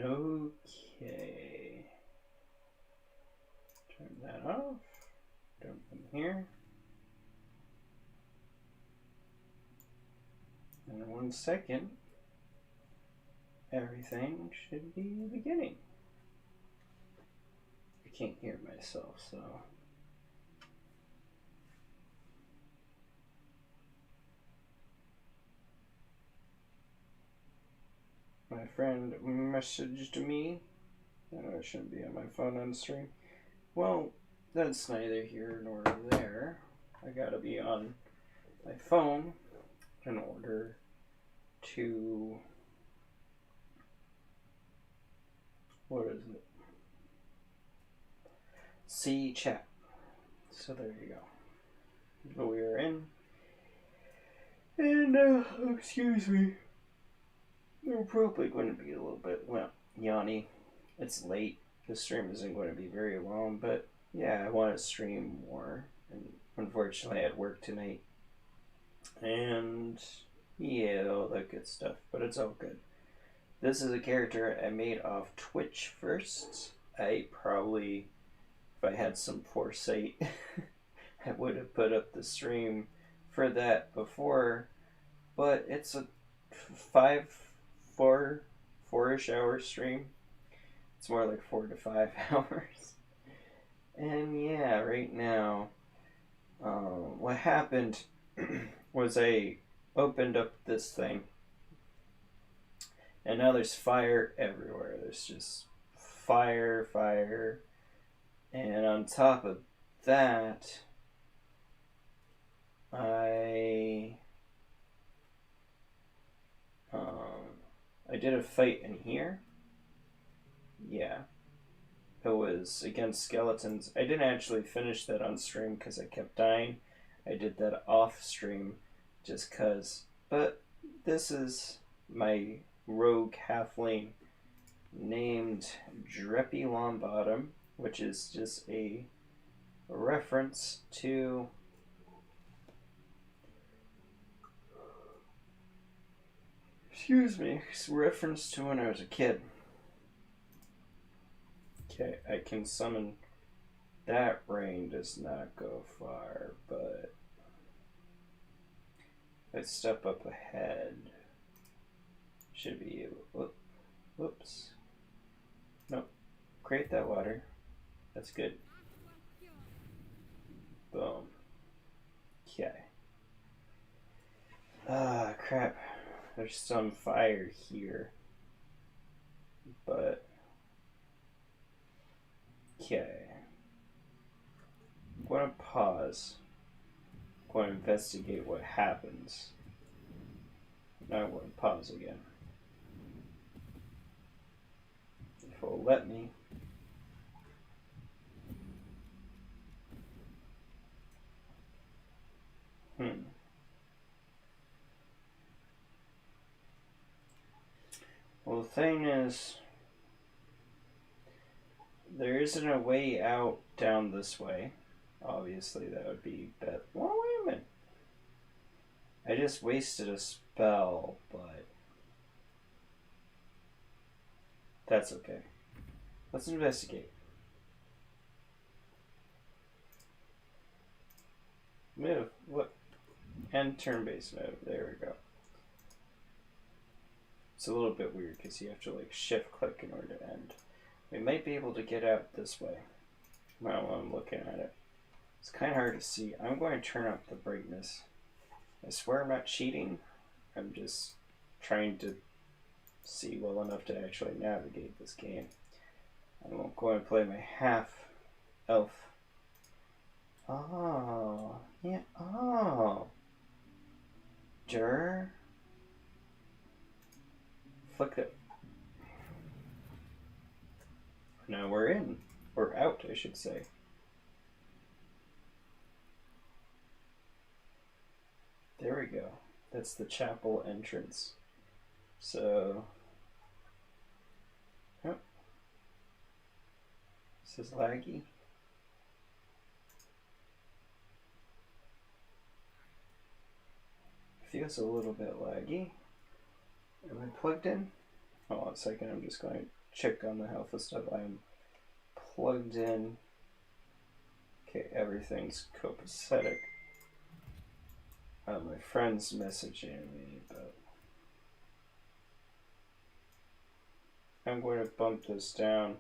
Okay. Turn that off. Dump them here. And in 1 second, everything should be beginning. I can't hear myself, so. My friend messaged me. I know I shouldn't be on my phone on stream. Well, that's neither here nor there. I gotta be on my phone in order to. What is it? See chat. So there you go. But we are in. And, excuse me. We're probably going to be a little bit, yawny. It's late. The stream isn't going to be very long, but yeah, I want to stream more. And unfortunately, I had work tonight. And yeah, all that good stuff, but it's all good. This is a character I made off Twitch first. I probably, if I had some foresight, I would have put up the stream for that before, but it's a 4-ish hour stream. It's more like 4 to 5 hours. And yeah, right now, what happened was I opened up this thing, and now there's fire everywhere. There's just fire, and on top of that, I did a fight in here. Yeah. It was against skeletons. I didn't actually finish that on stream because I kept dying. I did that off stream just because. But this is my rogue halfling named Dreppy Longbottom, which is just a reference to reference to when I was a kid. Okay, I can summon. That rain does not go far, but if I step up ahead, should be able. Whoops. Nope. Create that water. That's good. Boom. Okay. Ah, crap. There's some fire here. But. Okay. I'm going to pause. I'm going to investigate what happens. Now I'm going to pause again. If it'll let me. Well, the thing is, there isn't a way out down this way. Obviously, that would be bad. Well, wait a minute. I just wasted a spell, but that's okay. Let's investigate. Move. What? End turn-based mode. There we go. It's a little bit weird because you have to like shift-click in order to end. We might be able to get out this way. While I'm looking at it. It's kind of hard to see. I'm going to turn up the brightness. I swear I'm not cheating. I'm just trying to see well enough to actually navigate this game. I'm going to play my half-elf. Oh, yeah, oh. Flick it. Now we're in. Or out, I should say. There we go. That's the chapel entrance. So... Oh. This is laggy. Feels a little bit laggy. Am I plugged in? Hold on a second, I'm just going check on the health and stuff. I'm plugged in. Okay, everything's copacetic. My friend's messaging me, but I'm going to bump this down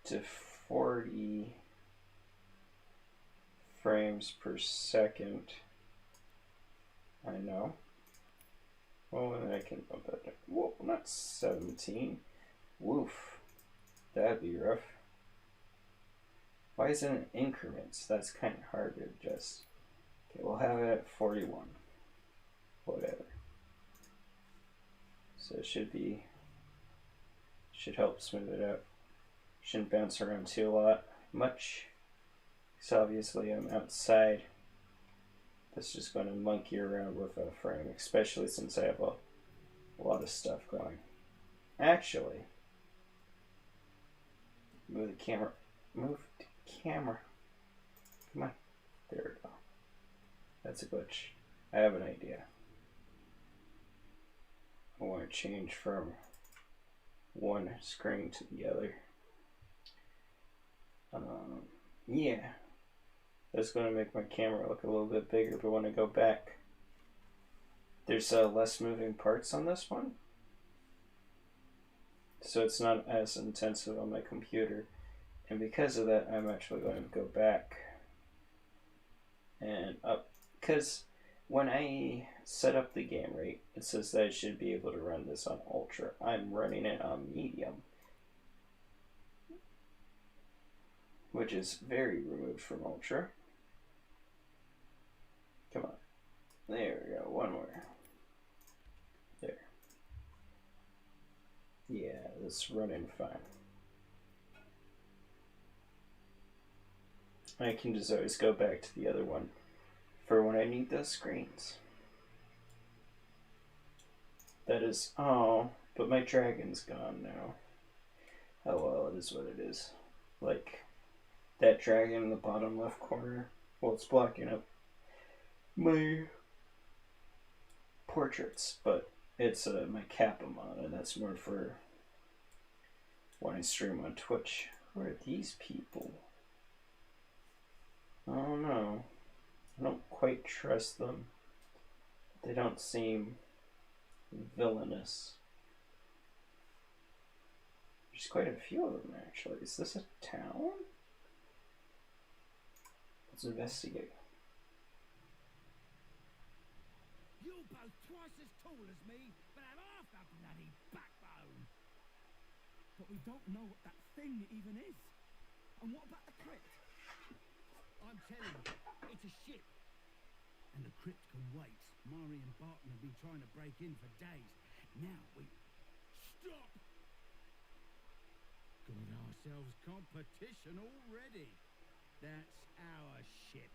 to 40 frames per second. I know. Oh, and I can bump that down. Whoa, not 17. Woof. That'd be rough. Why isn't it increments? That's kind of hard to adjust. Okay, we'll have it at 41. Whatever. So it should help smooth it out. Shouldn't bounce around too much. So obviously I'm outside. That's just going to monkey around with a frame, especially since I have a lot of stuff going. Actually, move the camera. Move the camera. Come on. There we go. That's a glitch. I have an idea. I want to change from one screen to the other. Yeah. That's going to make my camera look a little bit bigger, but when I go back, there's less moving parts on this one. So it's not as intensive on my computer. And because of that, I'm actually going to go back and up. Because when I set up the game rate, it says that I should be able to run this on Ultra. I'm running it on Medium, which is very removed from Ultra. Come on. There we go. One more. There. Yeah, it's running fine. I can just always go back to the other one for when I need those screens. That is, oh, but my dragon's gone now. Oh well, it is what it is. Like, that dragon in the bottom left corner, well, it's blocking up my portraits, but it's my Capamon, and that's more for when I stream on Twitch. Who are these people? Oh no, I don't quite trust them. They don't seem villainous. There's quite a few of them actually. Is this a town? Let's investigate. You're both twice as tall as me, but have half the bloody backbone. But we don't know what that thing even is. And what about the crypt? I'm telling you, it's a ship. And the crypt can wait. Mari and Barton have been trying to break in for days. Now we... Stop! Got ourselves competition already. That's our ship.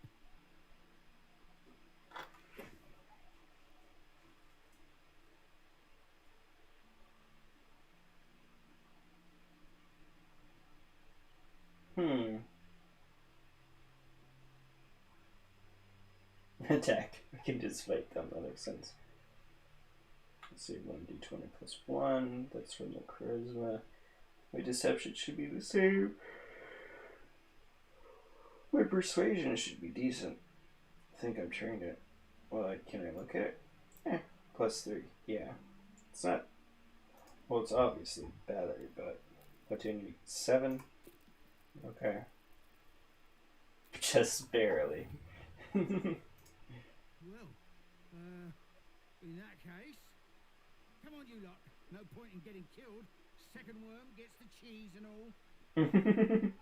Attack. We can just fight them, that makes sense. Let's see, 1d20 plus 1. That's from the charisma. My deception should be the same. My persuasion should be decent. I think I'm trained it. Well, can I look at it? Plus 3. Yeah. It's not... Well, it's obviously battery, but... What do you need? 7? Okay. Just barely. Well, in that case... Come on, you lot. No point in getting killed. Second worm gets the cheese and all. Second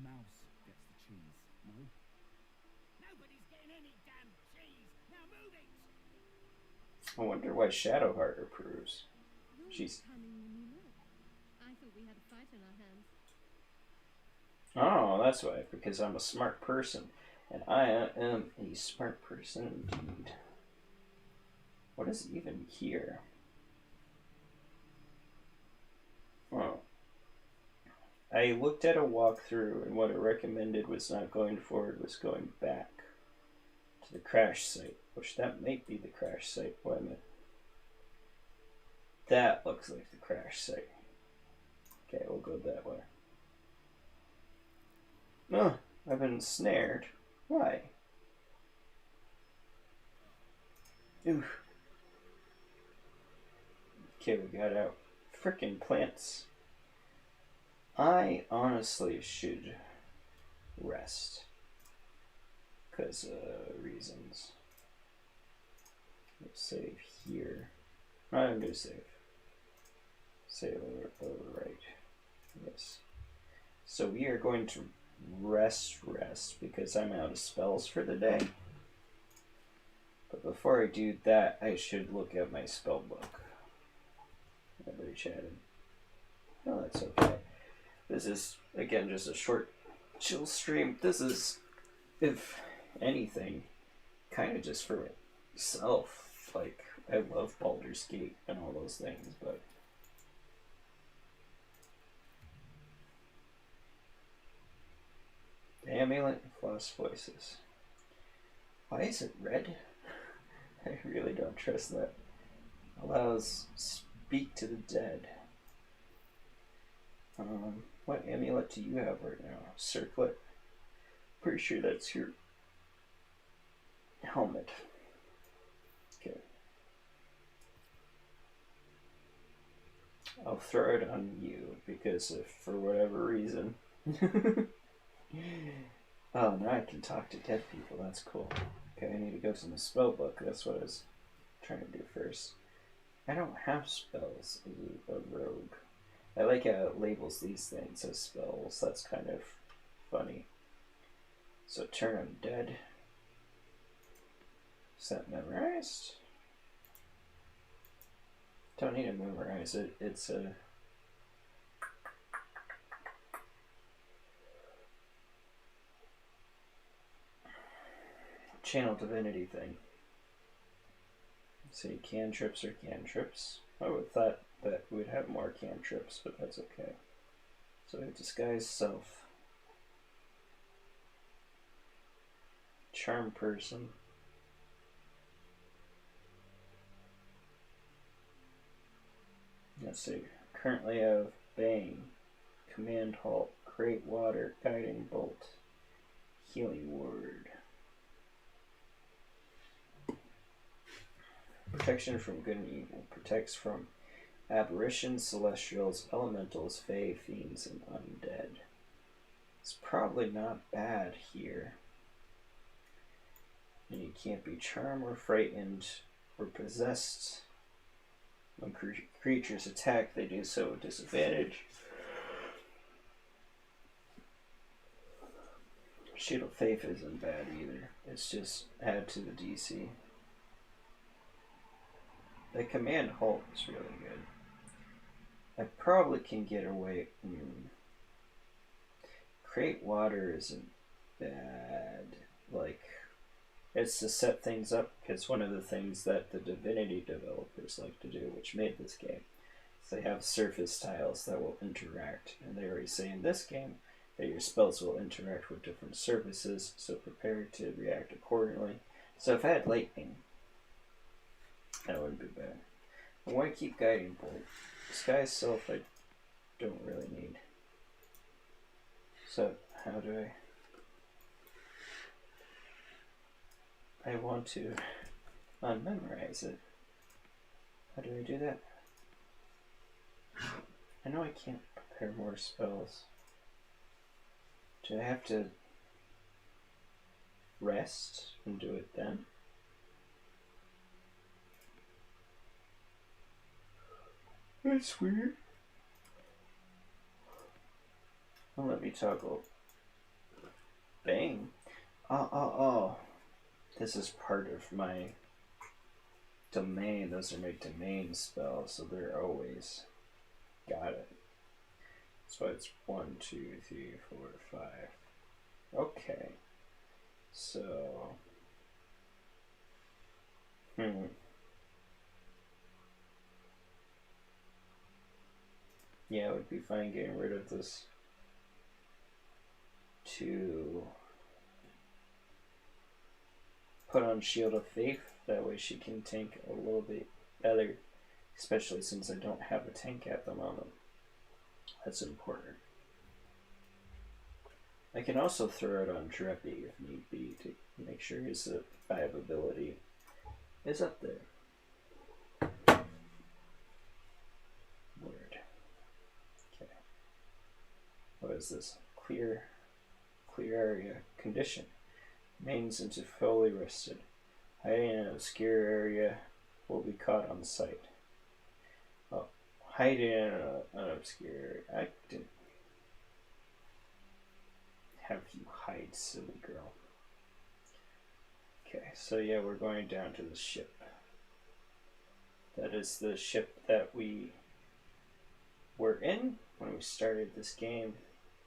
mouse gets the cheese, no? Nobody's getting any damn cheese. Now move it! I wonder why Shadowheart approves. She's... I thought we had a fight on our hands. Oh, that's why. Because I'm a smart person. And I am a smart person indeed. What is even here? Oh. I looked at a walkthrough, and what it recommended was not going forward, was going back to the crash site, which that might be the crash site. Wait a minute. That looks like the crash site. Okay, we'll go that way. Oh, I've been snared. Why? Oof. Okay, we got out. Frickin' plants. I honestly should rest. Because reasons. Let's save here. I'm going to save. Save overwrite. Yes. So we are going to rest because I'm out of spells for the day. But before I do that, I should look at my spell book. Everybody chatted. Oh, that's okay. This is, again, just a short chill stream. This is, if anything, kind of just for myself. Like, I love Baldur's Gate and all those things, but the amulet and floss voices. Why is it red? I really don't trust that. Allows speak to the dead. What amulet do you have right now? Circlet? Pretty sure that's your helmet. Okay. I'll throw it on you because if for whatever reason. Oh, now I can talk to dead people. That's cool. Okay, I need to go to the spell book. That's what I was trying to do first. I don't have spells as a rogue. I like how it labels these things as spells. That's kind of funny. So turn them dead. Is that memorized? Don't need to memorize it. It's a channel divinity thing. Say cantrips or cantrips. I would have thought that we'd have more cantrips, but that's okay. So disguise self. Charm person. Let's see. Currently have Bang, Command Halt, Create Water, Guiding Bolt, Healing Word. Protection from good and evil. Protects from aberrations, celestials, elementals, fae, fiends, and undead. It's probably not bad here. And you can't be charmed or frightened or possessed. When creatures attack, they do so with disadvantage. Shield of Faith isn't bad either. It's just add to the DC. The Command Halt is really good. I probably can get away. Create Water isn't bad. Like, it's to set things up. It's one of the things that the Divinity developers like to do, which made this game. So they have surface tiles that will interact, and they already say in this game that your spells will interact with different surfaces, so prepare to react accordingly. So if I had lightning, that wouldn't be bad. I want to keep Guiding Bolt. Disguise Self I don't really need. So how do I want to unmemorize it. How do I do that? I know I can't prepare more spells. Do I have to rest and do it then? That's weird. Well, let me toggle. Bang. Oh. This is part of my domain. Those are my domain spells, so they're always got it. So it's 1, 2, 3, 4, 5. Okay. So. Yeah, it would be fine getting rid of this 2. Put on Shield of Faith, that way she can tank a little bit better, especially since I don't have a tank at the moment. That's important. I can also throw it on Dreppy if need be to make sure his survivability is up there. Word. Okay. What is this? Clear area. Condition. Remains into fully rested. Hiding in an obscure area will be caught on sight. Oh, hiding in an obscure area. I didn't have you hide, silly girl. Okay, so yeah, we're going down to the ship. That is the ship that we were in when we started this game,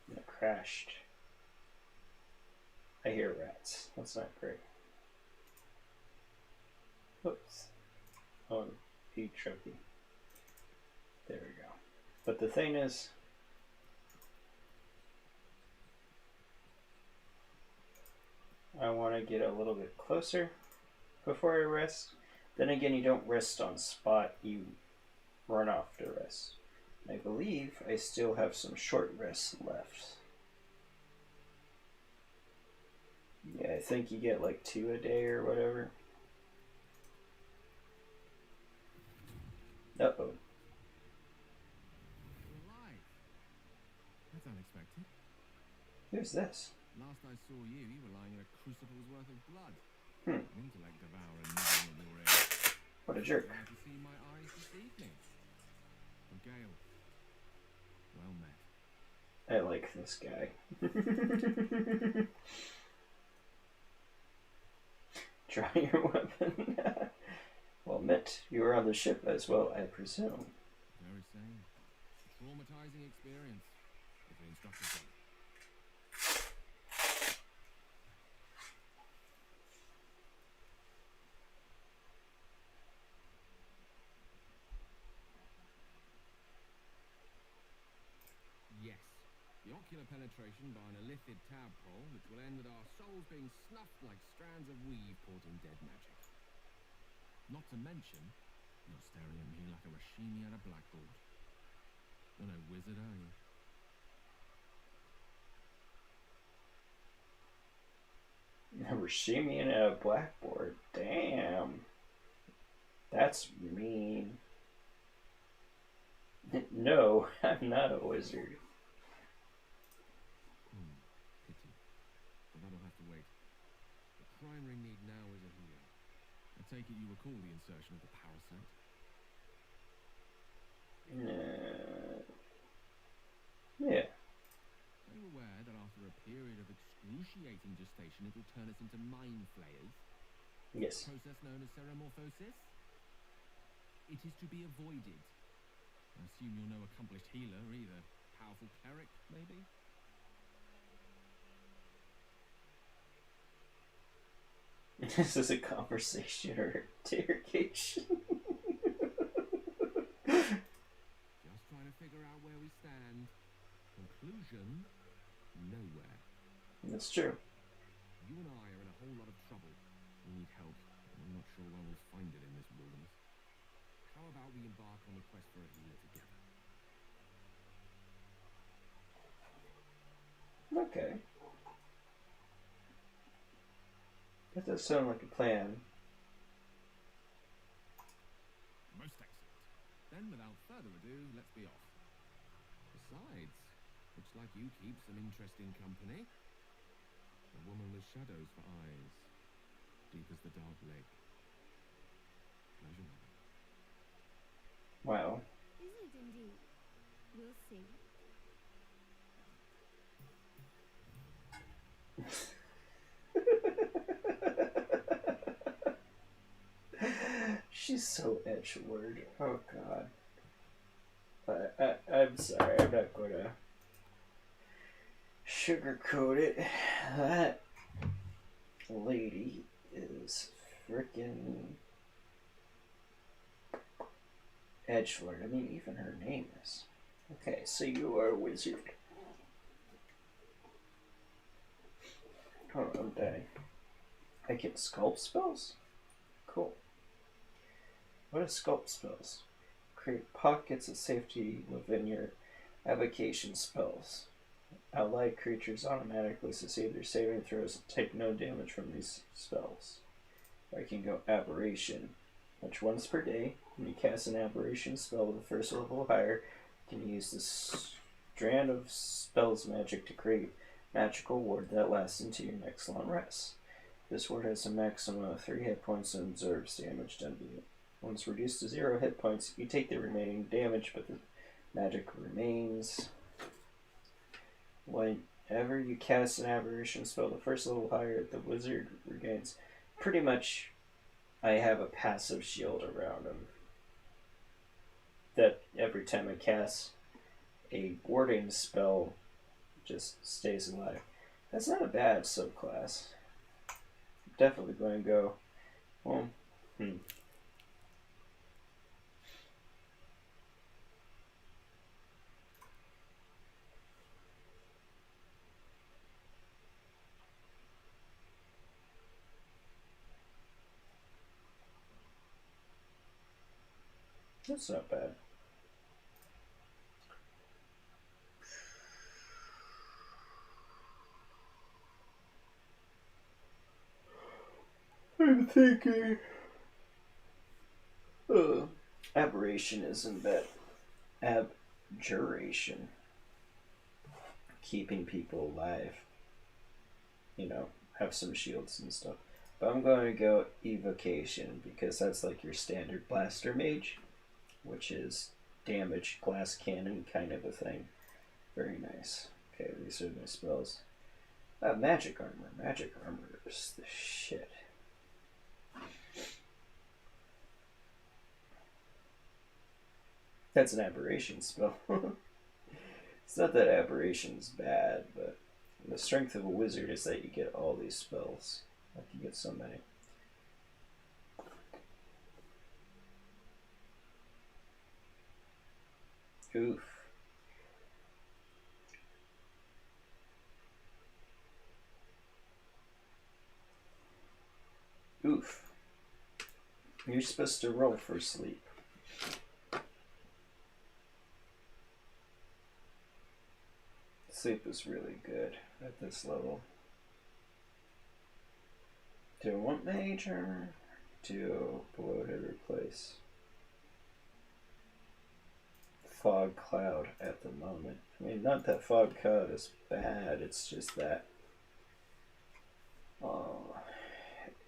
and it crashed. I hear rats. That's not great. Oops. Oh, be trippy. There we go. But the thing is, I want to get a little bit closer before I rest. Then again, you don't rest on spot, you run off to rest. I believe I still have some short rests left. Yeah, I think you get like 2 a day or whatever. Uh-oh. Alive. That's unexpected. Who's this? Last I saw you, you were lying in a crucible's worth of blood. Hmm. An intellect devourer nibbling at your ear. What a jerk. Glad to see my eyes this evening. And Gale, well met. I like this guy. Try your weapon. Well met. You were on the ship as well, I presume. Very same. A traumatizing experience, if the instructor said. Yes. The ocular penetration by an illithid tadpole, which will end with our souls being snuffed like strands of weave caught in dead magic. Not to mention, you're staring at me like a Rashimi at a blackboard. You're no wizard, are you? Rashimi and a blackboard. Damn. That's mean. No, I'm not a wizard. Pity. But that'll have to wait. The primary need now is a healer. I take it you recall the insertion of the parasite? Yeah. Are you aware that after a period of excruciating gestation, it will turn us into mind flayers? Yes. A process known as ceremorphosis? It is to be avoided. I assume you're no accomplished healer either. Powerful cleric, maybe? This is a conversation or interrogation. Just trying to figure out where we stand. Conclusion, nowhere. That's true. You and I are in a whole lot of trouble. We need help, and I'm not sure where we'll find it in this wilderness. How about we embark on the quest for a healer together? Okay. That does sound like a plan. Most excellent. Then, without further ado, let's be off. Besides, looks like you keep some interesting company. A woman with shadows for eyes, deep as the dark lake. Pleasure, madam. Wow. Is it indeed? We'll see. She's so edgelord. Oh god. I'm sorry, I'm not gonna sugarcoat it. That lady is freaking edgelord. I mean, even her name is. Okay, so you are a wizard. Hold on, I'm dying. I can sculpt spells? Cool. What are sculpt spells? Create pockets of safety within your Evocation spells. Allied creatures automatically succeed their saving throws and take no damage from these spells. I can go Aberration, which once per day, when you cast an Aberration spell with the first level or higher, you can use this strand of spells magic to create magical ward that lasts into your next long rest. This ward has a maximum of 3 hit points and absorbs damage done to you. Once reduced to 0 hit points, you take the remaining damage, but the magic remains. Whenever you cast an Aberration spell, the first level higher, the wizard regains. Pretty much, I have a passive shield around him. That every time I cast a warding spell, just stays alive. That's not a bad subclass. Definitely going to go. Well, that's not bad. I'm thinking. Aberration isn't that abjuration. Keeping people alive. You know, have some shields and stuff. But I'm going to go Evocation because that's like your standard blaster mage, which is damage, glass cannon kind of a thing. Very nice. Okay, these are my spells. Magic armor. Magic armor is the shit. That's an aberration spell. It's not that aberration's bad, but the strength of a wizard is that you get all these spells. Like you get so many. Oof. Oof. You're supposed to roll for sleep. Sleep is really good at this level. Do I want mage armor? Do bloated replace fog cloud at the moment? I mean, not that fog cloud is bad, it's just that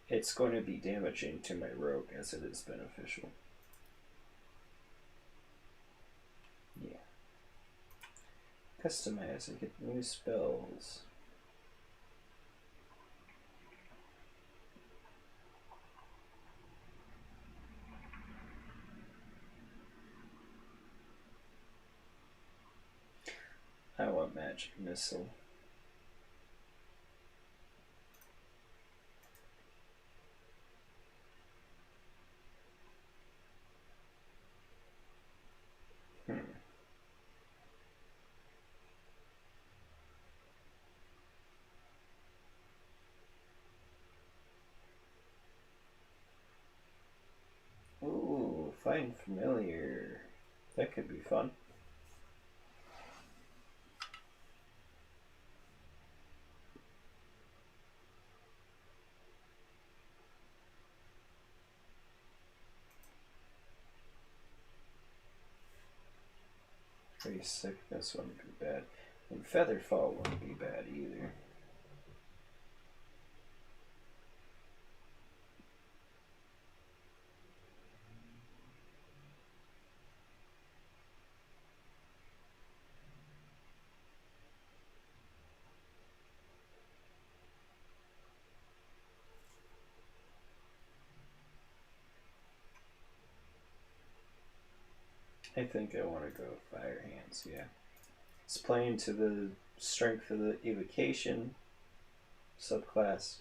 it's going to be damaging to my rogue as it is beneficial. Yeah. Customize and get new spells. I want magic missile. Ooh, find familiar. That could be fun. Pretty sickness wouldn't be bad. And Featherfall wouldn't be bad either. I think I want to go Fire Hands, yeah. It's playing to the strength of the evocation subclass,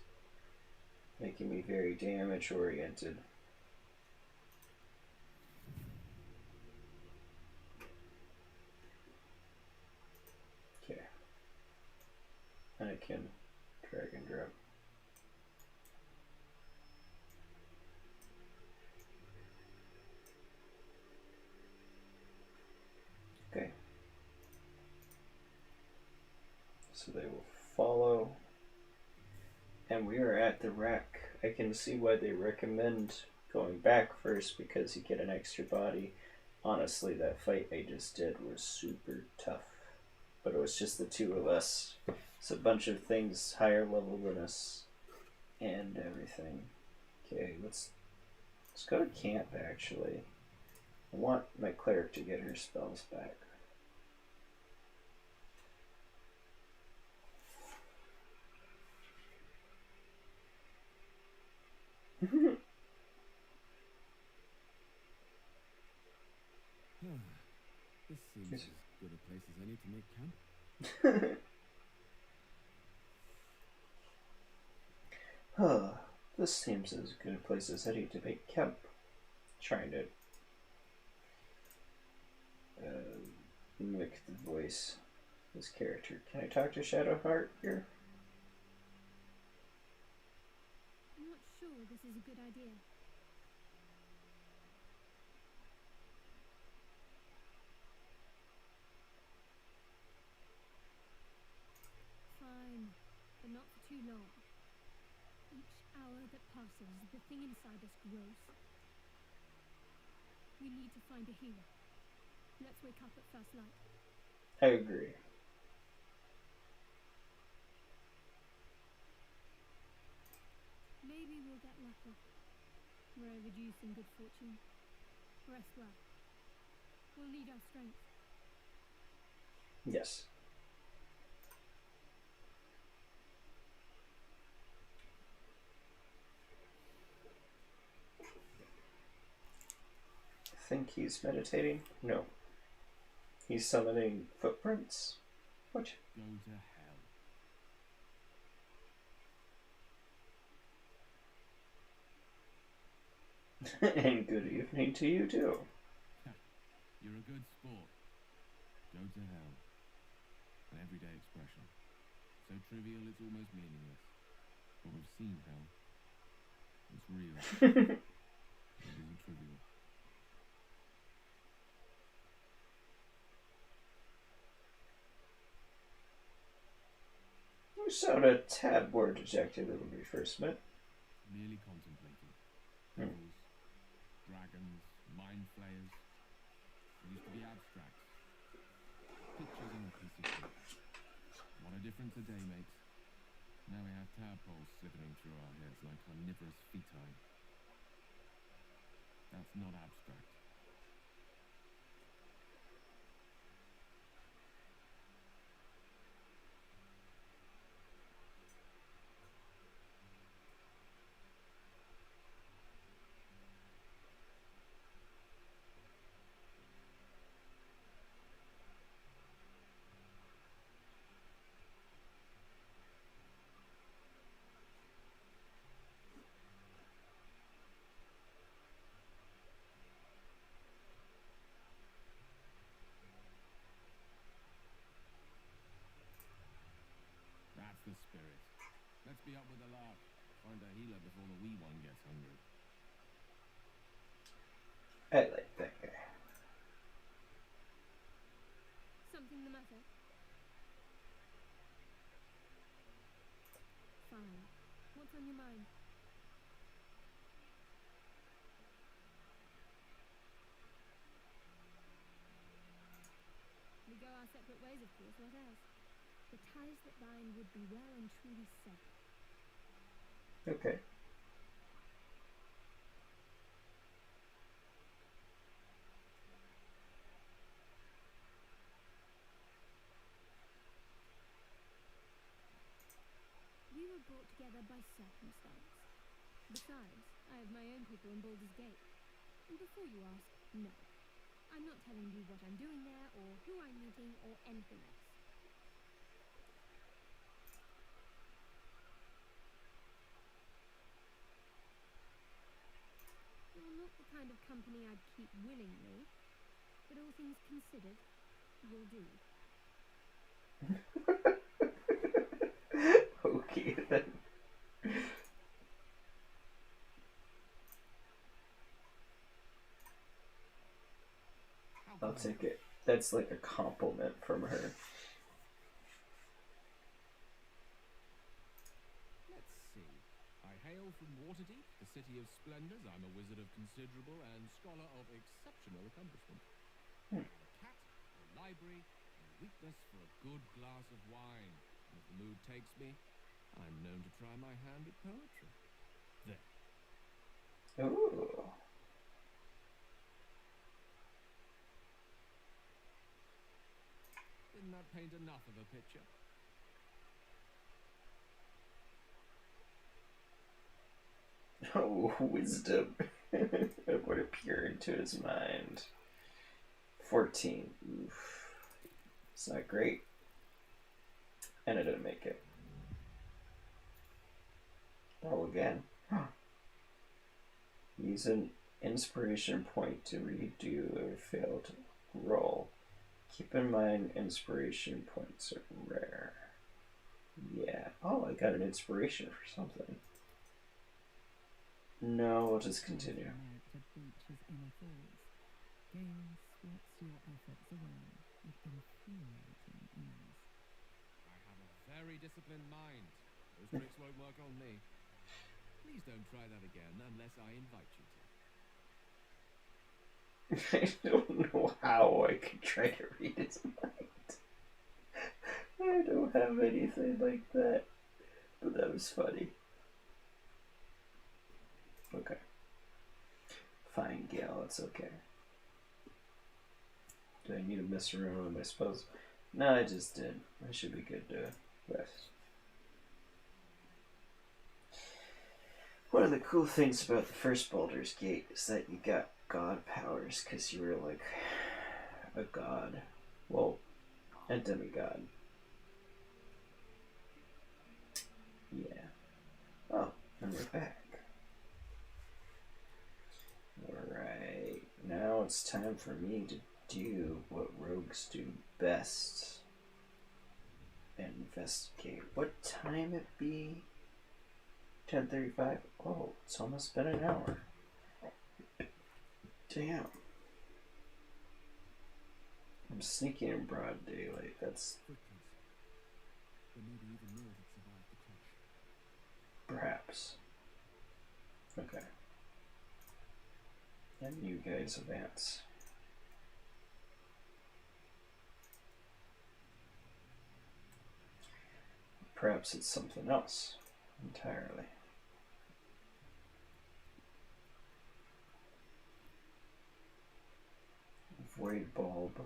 making me very damage oriented. Okay. I can drag and drop. Okay. So they will follow. And we are at the wreck. I can see why they recommend going back first because you get an extra body. Honestly, that fight I just did was super tough. But it was just the two of us. It's a bunch of things higher level than us and everything. Okay, let's go to camp actually. I want my cleric to get her spells back. This seems as good a place as any to make camp. This seems as good a place as any to make camp. Trying to mimic the voice. This character. Can I talk to Shadowheart here? I'm not sure this is a good idea. Fine, but not for too long. Each hour that passes, the thing inside us grows. We need to find a healer. Let's wake up at first light. I agree. Maybe we'll get lucky. We're overdue some good fortune. Rest well. We'll need our strength. Yes. I think he's meditating. No. He's summoning footprints? What? Go to hell. And good evening to you too. You're a good sport. Go to hell. An everyday expression. So trivial it's almost meaningless. But we've seen hell. It's real. It isn't trivial. You sound a tad more dejected than when we first met. Merely contemplating. Devils, dragons, mind flayers. It used to be abstract. Pictures on a piece of paper. What a difference a day makes. Now we have tadpoles slithering through our heads like omnivorous feti. That's not abstract. That's the spirit. Let's be up with the lark. Find a healer before the wee one gets hungry. I like that guy. Something the matter? Fine. What's on your mind? We go our separate ways, of course. What else? The ties that bind would be well and truly severed. Okay. We were brought together by circumstance. Besides, I have my own people in Baldur's Gate. And before you ask, no. I'm not telling you what I'm doing there, or who I'm meeting, or anything else. You're not the kind of company I'd keep willingly, but all things considered, will do. Okay then. I'll take it. That's like a compliment from her. hail from Waterdeep, the city of splendors. I'm a wizard of considerable and scholar of exceptional accomplishment. Hmm. A cat, a library, a weakness for a good glass of wine. And if the mood takes me, I'm known to try my hand at poetry. There. Ooh. Didn't that paint enough of a picture? Oh, wisdom. It would appear into his mind. 14. Oof. It's not great. And I didn't make it. Roll again. Use an inspiration point to redo a failed roll. Keep in mind, inspiration points are rare. Yeah. Oh, I got an inspiration for something. No, we'll just continue. To breaches inner thoughts. Gale sweats your efforts away with infuriating ease. I have a very disciplined mind. Those tricks won't work on me. Please don't try that again unless I invite you to. I don't know how I could try to read his mind. I don't have anything like that. But that was funny. Okay. Fine, Gale, it's okay. Do I need to mess around with my spells? No, I just did. I should be good to rest. One of the cool things about the first Baldur's Gate is that you got god powers because you were like a god. Well, a demigod. Yeah. Oh, and we're back. Alright, now it's time for me to do what rogues do best. Investigate. What time it be? 10:35? Oh, it's almost been an hour. Damn. I'm sneaking in broad daylight. That's Footprints. There may be even more that survived the crash. perhaps. Okay. And you guys advance. Perhaps it's something else entirely. Void bulb,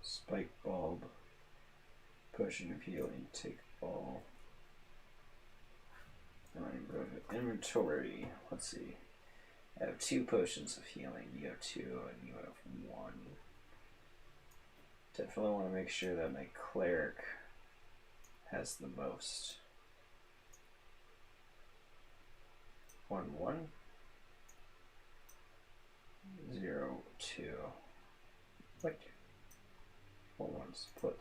spike bulb, potion of healing, take all. Inventory. Let's see. I have 2 potions of healing. You have 2, and you have 1. Definitely want to make sure that my cleric has the most. 1, 1. 0, 2. What? 1, 1 split.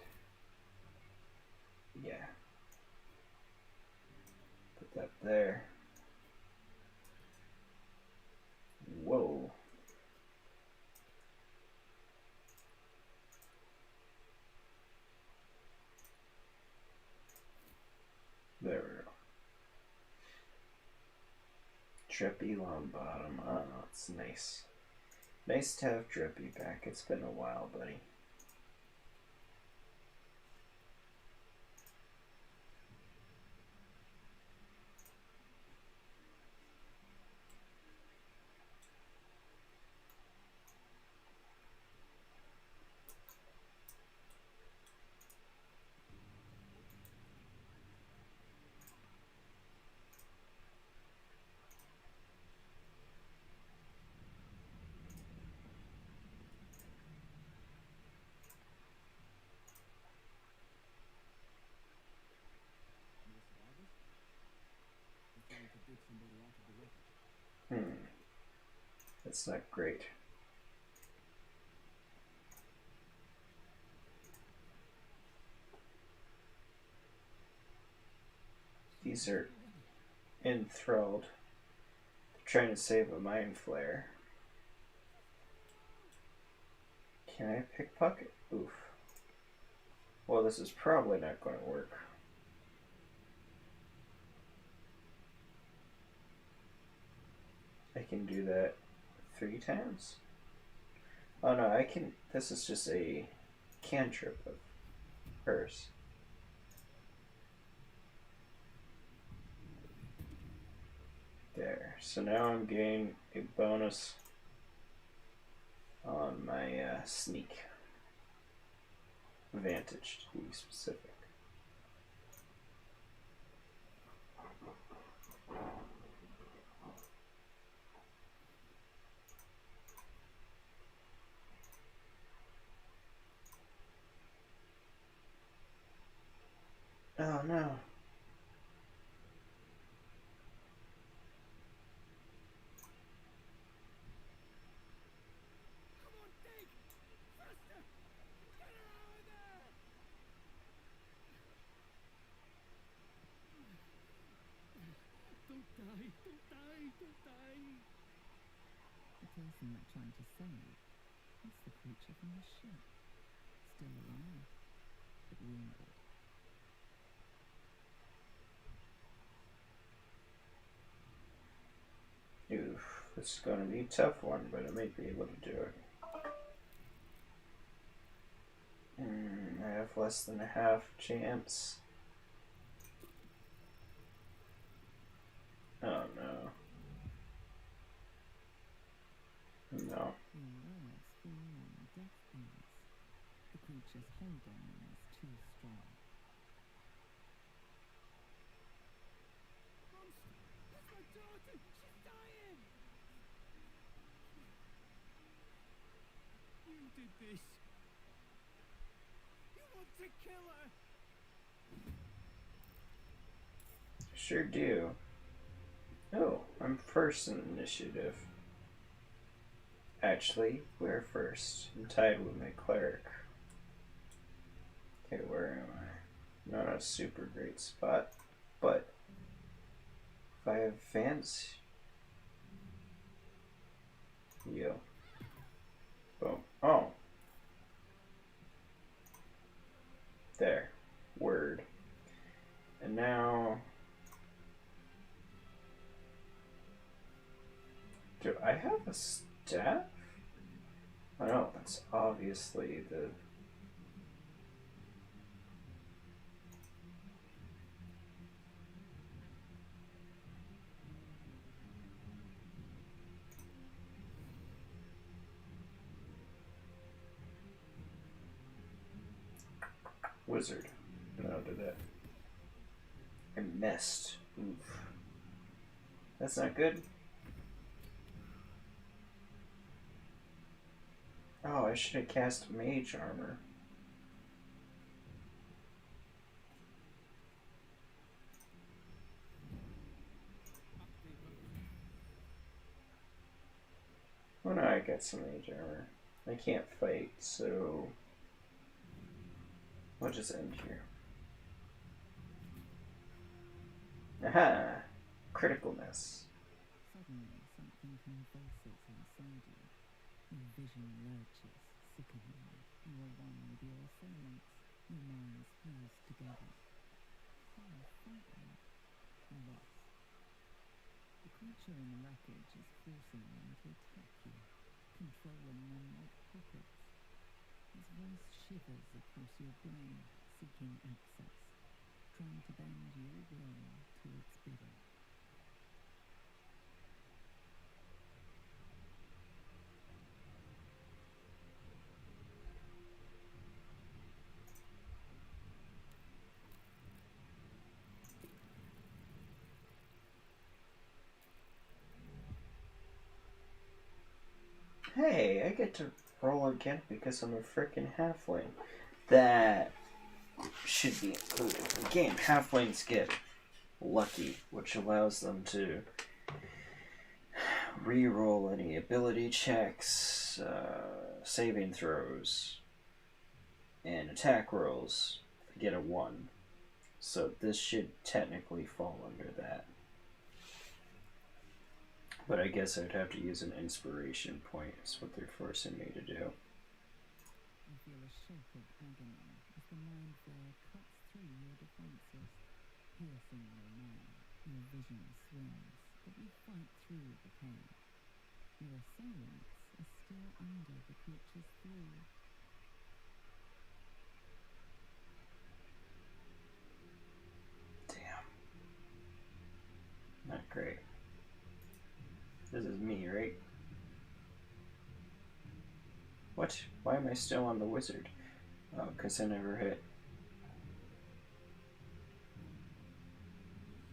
Yeah. Put that there. Whoa. There we go. Drippy long bottom. Oh, it's nice. Nice to have Drippy back. It's been a while, buddy. More survivors? I thought we could dig somebody out of the wreckage. That's not great. These are enthralled. They're trying to save a mind flare. Can I pickpocket? Oof. Well, this is probably not going to work. I can do that 3 times. Oh no, I can. This is just a cantrip of hers. There. So now I'm getting a bonus on my sneak. Vantage, to be specific. Oh no. Come on, dig! Faster! Get her out of there! Don't die! Don't die! Don't die! The person they're trying to save is the creature from the ship. Still alive, but wounded. Oof, this is gonna be a tough one, but I might be able to do it. I have less than a half chance. Oh no. No. Your words forlorn death is. The creature's hold on them is too strong. Monster! That's my daughter! She's dying! You did this! You want to kill her! Sure do. Oh, I'm first in initiative. Actually, we're first. I'm tied with my cleric. Okay, where am I? Not a super great spot, but if I advance, yo, boom. Oh, there. Word. And now, do I have a staff? Oh no, that's obviously the. Wizard. No, do that. I missed. Oof. That's not good. Oh, I should have cast mage armor. Well, now I got some mage armor. I can't fight, so we'll just end here. Aha! Critical miss. Suddenly, something convulses inside you. Your vision lurches, sickeningly. You are one with your assailants. Your minds fuse together. You are frightened, lost. The creature in the wreckage is forcing them to attack you, controlling them like puppets. His voice shivers across your brain, seeking access, trying to bend your will to its bidding. Hey, I get to roll again because I'm a frickin' halfling. That should be included in the game. Halflings get lucky, which allows them to re-roll any ability checks, saving throws, and attack rolls to get a 1. So this should technically fall under that. But I guess I'd have to use an inspiration point, is what they're forcing me to do. You feel a shock of agony as the mind flare cuts through your defenses, piercing your mind. Your vision swims, but you fight through the pain. Your assailants are still under the creature's thrall. Damn. Not great. This is me, right? What? Why am I still on the wizard? Oh, because I never hit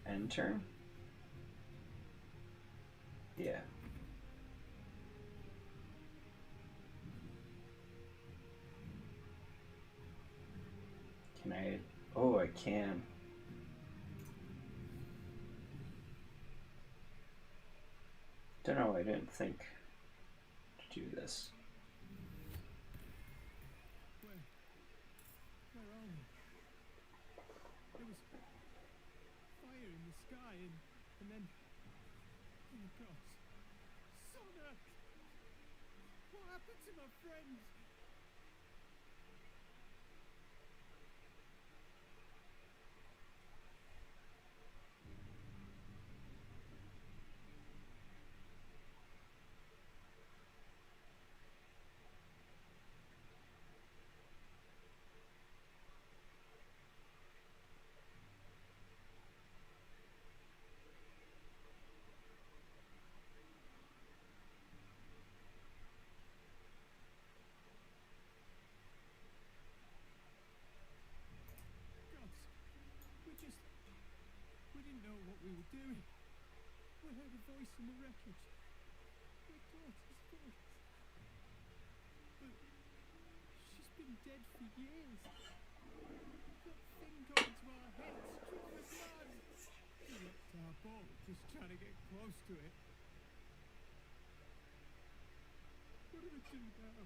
end turn? Yeah. Can I? Oh, I can. Don't know, I didn't think to do this. Where are we? There was fire in the sky and then... Oh God. Sonic! What happened to my friends? We didn't know what we were doing. We heard a voice in the wreckage. My daughter's voice. But she's been dead for years. That thing got into our heads, drove us mad. We wrecked our boat just trying to get close to it. What do we do now?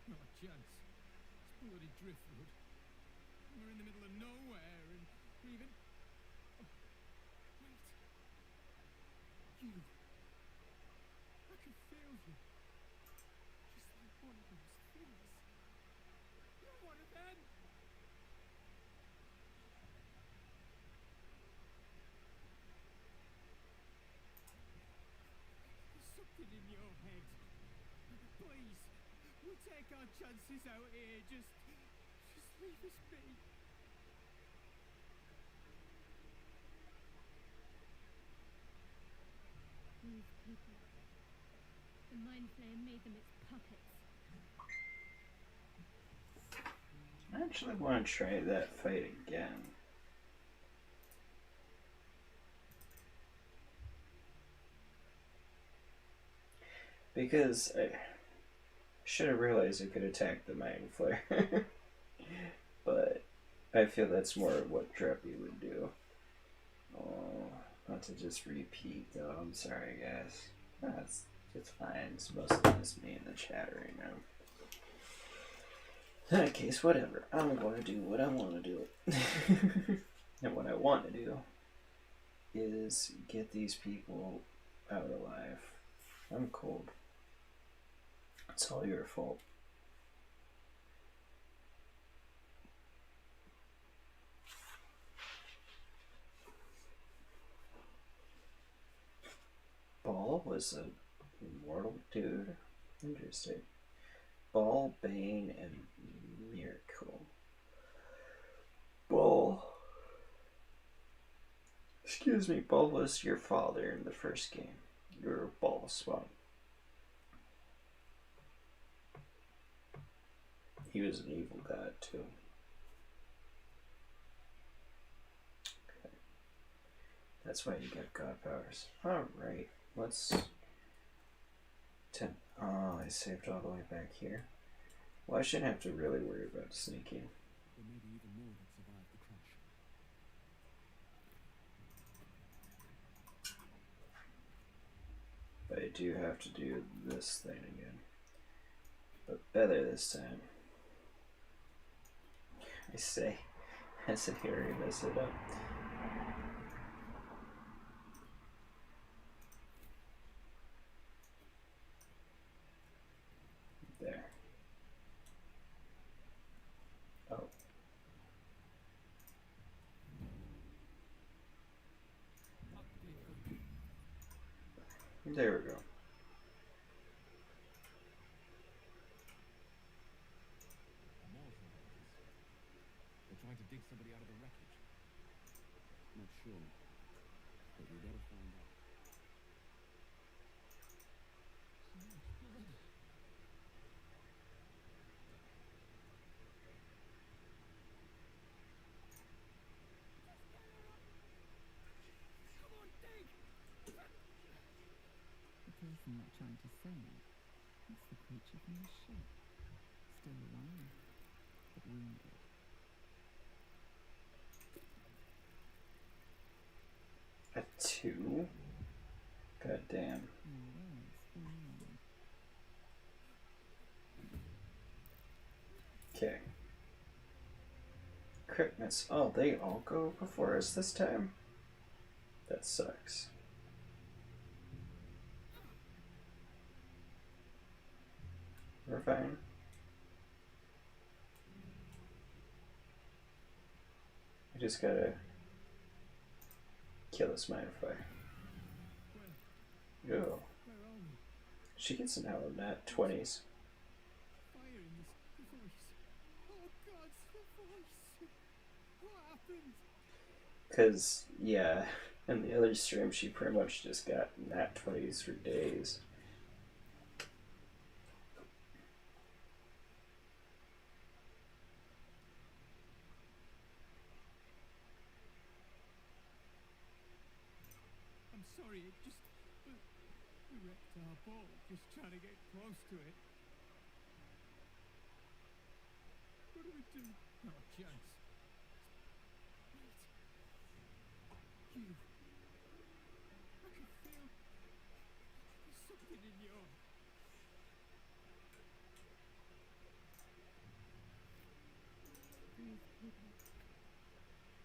Not a chance. It's bloody driftwood. We're in the middle of nowhere and we even... Oh, wait. You. I can feel you. Just like one of those things. You're one of them. There's something in your head. Please. We'll take our chances out here, just leave us be. These people. The mind flame made them its puppets. I actually want to try that fight again. Because I should have realized I could attack the Mind Flare. But I feel that's more what Dreppy would do. Oh, not to just repeat though. I'm sorry, guys. It's fine. It's mostly just me in the chat right now. In that case, whatever. I'm going to do what I want to do. And what I want to do is get these people out alive. I'm cold. It's all your fault. Ball was a immortal dude. Interesting. Ball, Bane, and Miracle. Ball. Excuse me, Ball was your father in the first game. You were a Ball spawn. He was an evil god too. Okay. That's why you get god powers. Alright, let's... 10. Oh, I saved all the way back here. Well, I shouldn't have to really worry about sneaking. There may be even more that survived the crash. But I do have to do this thing again. But better this time. I say, as if you already messed it up. There. There we go. More survivors. They're trying to dig somebody out of the wreckage. Not sure, but we gotta find out. So much blood. Come on, dig! The person you're trying to save, it's the creature from the ship. Still alive, but wounded. A 2? God damn. Your words for long. Okay. Crit miss. Oh, they all go before us this time? That sucks. We're fine. I just gotta kill this Mindfire. Yo. Where are we? She gets an hour, not 20s. Fire in this voice. Oh God, the voice. What happened? Because, yeah, in the other stream, she pretty much just got nat 20s for days. I'm sorry, it just... We wrecked our boat just trying to get close to it. What do we do? Not a chance. Wait. You. I can feel... There's something in your... These people.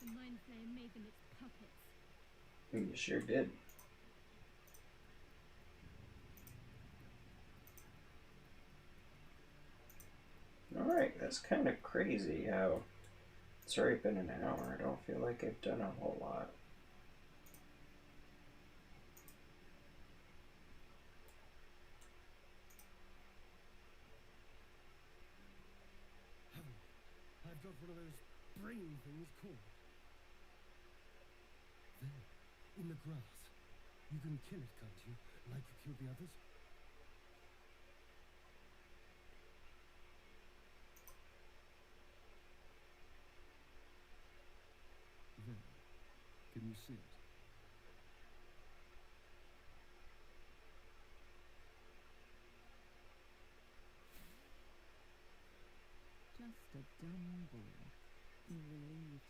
The Mind Flayer made them its puppets. You sure did. Alright, that's kind of crazy how it's already been an hour. I don't feel like I've done a whole lot. I've got one of those brain things called. There, in the grass. You can kill it, can't you? Like you killed the others? There. Can you see it? Just a dumb boy. You're relieved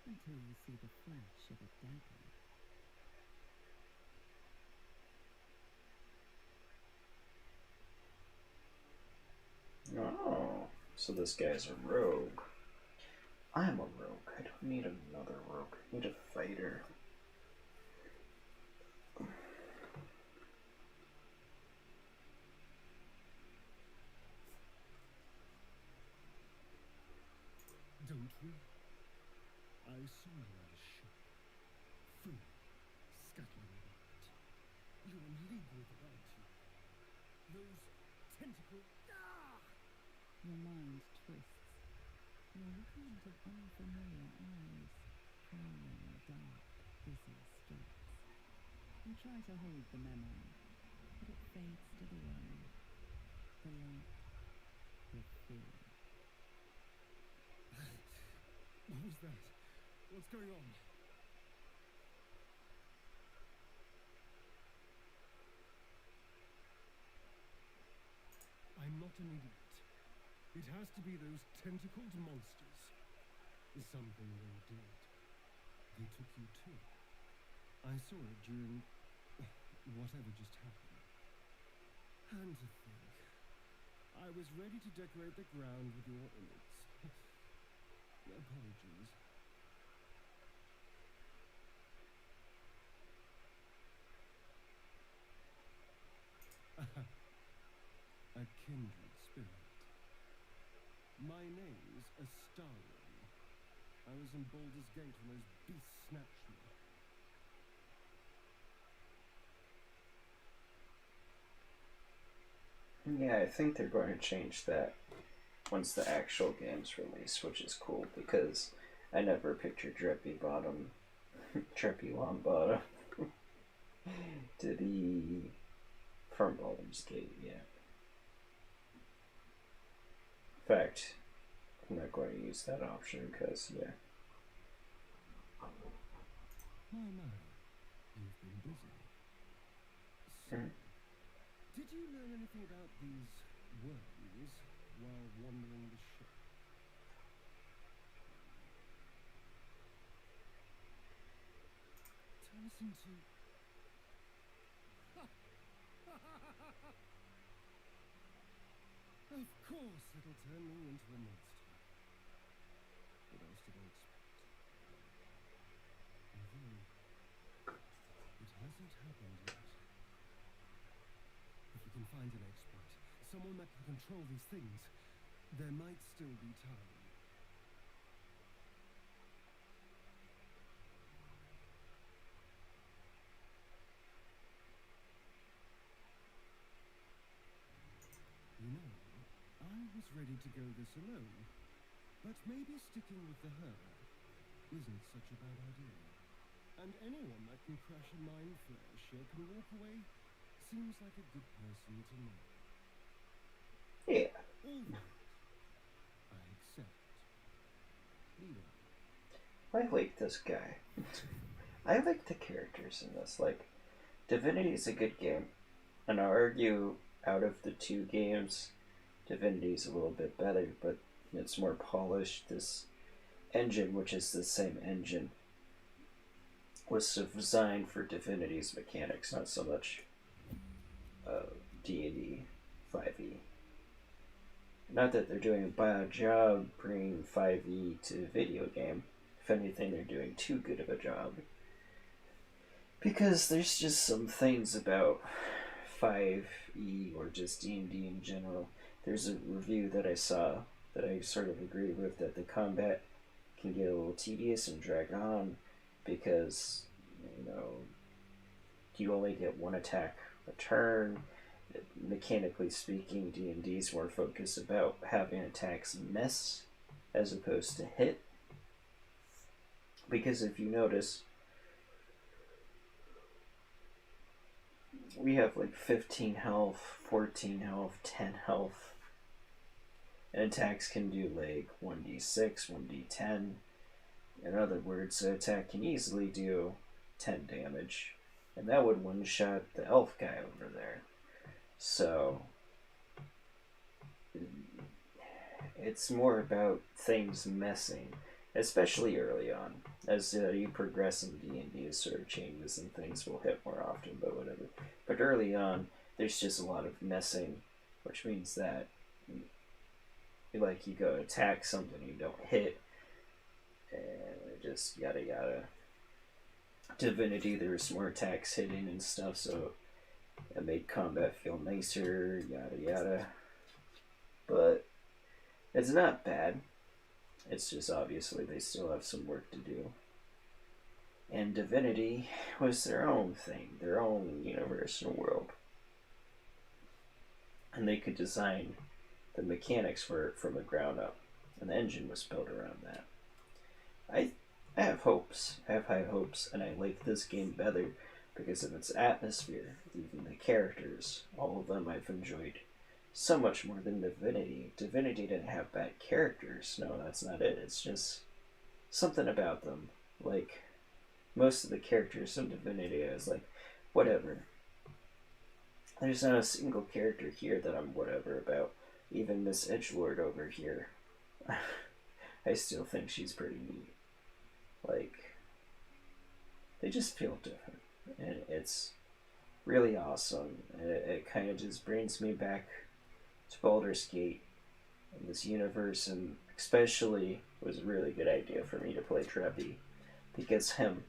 until you see the flash of a dagger. Oh, so this guy's a rogue. I'm a rogue. I don't need another rogue. I need a fighter. Don't we? I saw you on a ship. Free. Scuttling about. You're in league with, aren't you? Those tentacles. Ah! Your mind twists. You're looking into unfamiliar eyes, prowling dark, busy streets. You try to hold the memory, but it fades to the wind. The light, the fear. What was that? What's going on? I'm not an idiot. It has to be those tentacled monsters. Something they did. They took you too. I saw it during whatever just happened. And to think, I was ready to decorate the ground with your image. Apologies. A kindred spirit. My name's Astarion. I was in Baldur's Gate when those beasts snatched me. Yeah, I think they're going to change that once the actual game's released, which is cool because I never pictured Treppy Longbottom to be from Baldur's Gate. Yeah. In fact, I'm not going to use that option because yeah. My, you've been busy. So, did you learn anything about these worms while wandering the ship? Turn us into... Of course it'll turn me into a monster. What else did I expect? Although, it hasn't happened yet. If we can find an expert, someone that can control these things, there might still be time. You know, I was ready to go this alone, but maybe sticking with the herd isn't such a bad idea. And anyone that can crash a mind flare ship and walk away seems like a good person to know. Yeah. All right. I accept. Leader. I like this guy. I like the characters in this. Like, Divinity is a good game, and I'll argue out of the two games, Divinity is a little bit better, but it's more polished. This engine, which is the same engine, was designed for Divinity's mechanics, not so much D&D 5e. Not that they're doing a bad job bringing 5e to video game. If anything, they're doing too good of a job. Because there's just some things about 5e or just D&D in general. There's a review that I saw that I sort of agree with, that the combat can get a little tedious and drag on because, you know, you only get one attack a turn. Mechanically speaking, D&D is more focused about having attacks miss as opposed to hit. Because if you notice, we have like 15 health, 14 health, 10 health. And attacks can do like 1d6, 1d10. In other words, an attack can easily do 10 damage. And that would one-shot the elf guy over there. So, it's more about things messing, especially early on. As you progress in D&D, it sort of changes and things will hit more often, but whatever. But early on, there's just a lot of messing, which means that like you go attack something you don't hit, and just yada yada. Divinity, there's more attacks hitting and stuff, so it made combat feel nicer, yada yada. But it's not bad. It's just obviously they still have some work to do. And Divinity was their own thing, their own universe and world. And they could design the mechanics for it from the ground up. And the engine was built around that. I have hopes. I have high hopes, and I like this game better because of its atmosphere, even the characters. All of them I've enjoyed so much more than Divinity. Divinity didn't have bad characters. No, that's not it. It's just something about them. Like, most of the characters in Divinity, I was like, whatever. There's not a single character here that I'm whatever about. Even Miss Edgelord over here. I still think she's pretty neat. Like, they just feel different. And it's really awesome. And it kind of just brings me back to Baldur's Gate and this universe. And especially, it was a really good idea for me to play Treppy. Because him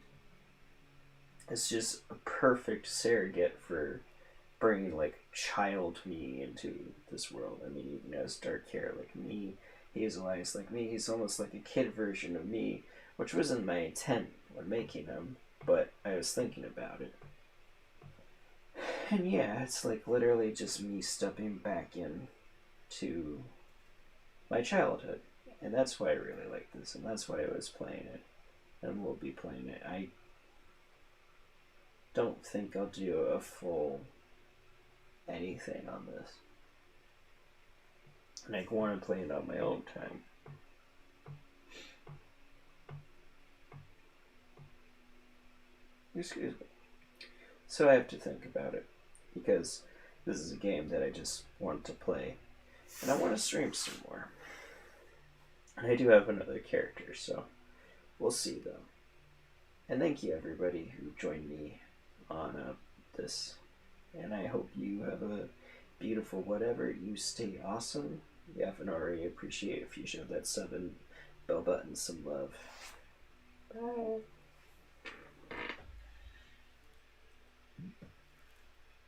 is just a perfect surrogate for bringing like child me into this world. I mean, even has dark hair like me, hazel eyes like me. He's almost like a kid version of me, which wasn't my intent when making him, but I was thinking about it. And yeah, it's like literally just me stepping back in to my childhood. And that's why I really like this, and that's why I was playing it, and will be playing it. I don't think I'll do a full anything on this. And I want to play it on my own time. Excuse me. So I have to think about it, because this is a game that I just want to play, and I want to stream some more. And I do have another character, so we'll see though. And thank you everybody who joined me on this, and I hope you have a beautiful whatever. You stay awesome. If you haven't already, appreciate if you show that sub and bell button some love. Bye.